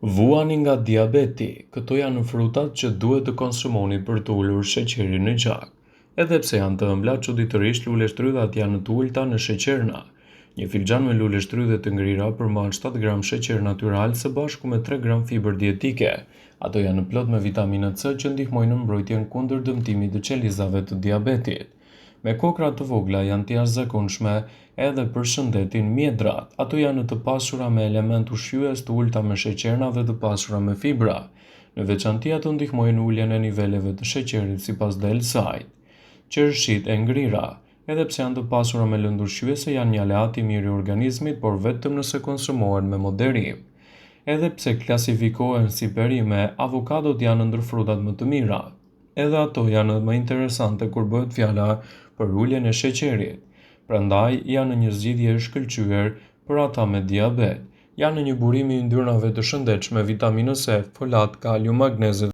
Vuani nga diabeti, këto janë frutat që duhet të konsumoni për të ulur sheqerin në gjak. Edhe pse janë të ëmbla, çuditërisht luleshtrydhat janë të ulta në sheqerna. Një filxhan me luleshtrydhe të ngrira përmban 7 gram sheqer natyral së bashku me 3 gram fibër dietike. Ato janë plot me vitaminë C që ndihmojnë në mbrojtjen kundër dëmtimit të qelizave të diabetit. Me kokra të vogla janë të jashtëzakonshme edhe për shëndetin mjedrat. Ato janë të pasura me element ushqyes të ulta me sheqerna dhe të pasura me fibra. Në veçanti ato ndihmojnë uljen e niveleve të sheqerit sipas DL-sait. Qershit e ngrira, edhe pse janë të pasura me lëndë ushqyese, janë një aleat i mirë i organizmit, por vetëm nëse konsumohen me moderim. Edhe pse klasifikohen si perime, avokadot janë ndër frutat më të mira. Edhe ato janë më interesante kur bëhet fjala për uljen e sheqerit. Prandaj janë një zgjidhje e shkëlqyer për ata me diabet. Janë një burim i yndyrnave të shëndetshme, vitaminës C, folat, kalium, magnez